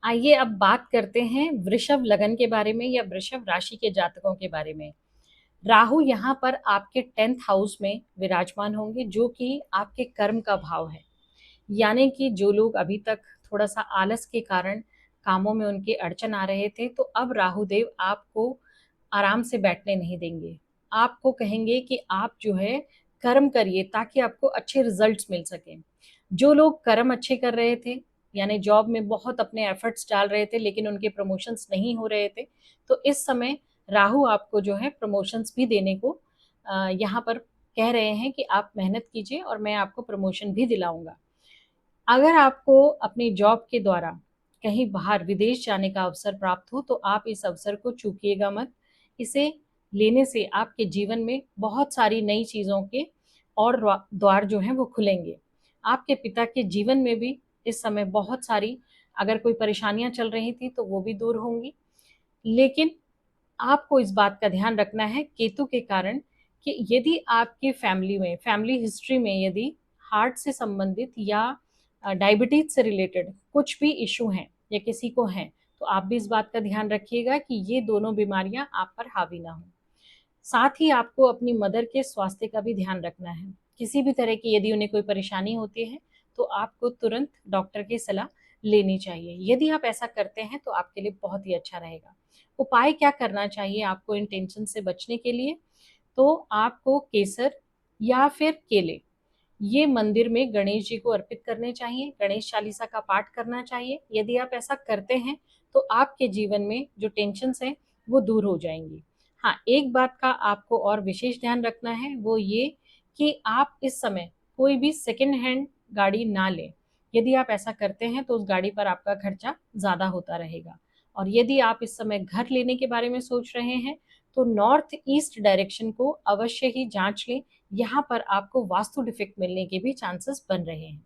आइए अब बात करते हैं वृषभ लगन के बारे में या वृषभ राशि के जातकों के बारे में। राहु यहाँ पर आपके 10th हाउस में विराजमान होंगे, जो कि आपके कर्म का भाव है। यानी कि जो लोग अभी तक थोड़ा सा आलस के कारण कामों में उनके अड़चन आ रहे थे, तो अब राहु देव आपको आराम से बैठने नहीं देंगे। आपको कहेंगे कि आप जो है कर्म करिए ताकि आपको अच्छे रिजल्ट्स मिल सकें। जो लोग कर्म अच्छे कर रहे थे, यानी जॉब में बहुत अपने एफर्ट्स डाल रहे थे लेकिन उनके प्रमोशंस नहीं हो रहे थे, तो इस समय राहु आपको जो है प्रमोशंस भी देने को यहाँ पर कह रहे हैं कि आप मेहनत कीजिए और मैं आपको प्रमोशन भी दिलाऊंगा। अगर आपको अपनी जॉब के द्वारा कहीं बाहर विदेश जाने का अवसर प्राप्त हो, तो आप इस अवसर को चूकिएगा मत। इसे लेने से आपके जीवन में बहुत सारी नई चीज़ों के और द्वार जो हैं वो खुलेंगे। आपके पिता के जीवन में भी इस समय बहुत सारी अगर कोई परेशानियां चल रही थी तो वो भी दूर होंगी। लेकिन आपको इस बात का ध्यान रखना है केतु के कारण कि यदि आपकी फैमिली में फैमिली हिस्ट्री में यदि हार्ट से संबंधित या डायबिटीज से रिलेटेड कुछ भी इशू हैं या किसी को हैं, तो आप भी इस बात का ध्यान रखिएगा कि ये दोनों बीमारियां आप पर हावी ना हो। साथ ही आपको अपनी मदर के स्वास्थ्य का भी ध्यान रखना है। किसी भी तरह की यदि उन्हें कोई परेशानी होती है तो आपको तुरंत डॉक्टर की सलाह लेनी चाहिए। यदि आप ऐसा करते हैं तो आपके लिए बहुत ही अच्छा रहेगा। उपाय क्या करना चाहिए आपको इन टेंशन से बचने के लिए? तो आपको केसर या फिर केले ये मंदिर में गणेश जी को अर्पित करने चाहिए। गणेश चालीसा का पाठ करना चाहिए। यदि आप ऐसा करते हैं तो आपके जीवन में जो टेंशन्स हैं वो दूर हो जाएंगी। हाँ, एक बात का आपको और विशेष ध्यान रखना है, वो ये कि आप इस समय कोई भी सेकेंड हैंड गाड़ी ना लें। यदि आप ऐसा करते हैं तो उस गाड़ी पर आपका खर्चा ज़्यादा होता रहेगा। और यदि आप इस समय घर लेने के बारे में सोच रहे हैं तो नॉर्थ ईस्ट डायरेक्शन को अवश्य ही जांच लें। यहाँ पर आपको वास्तु डिफेक्ट मिलने के भी चांसेस बन रहे हैं।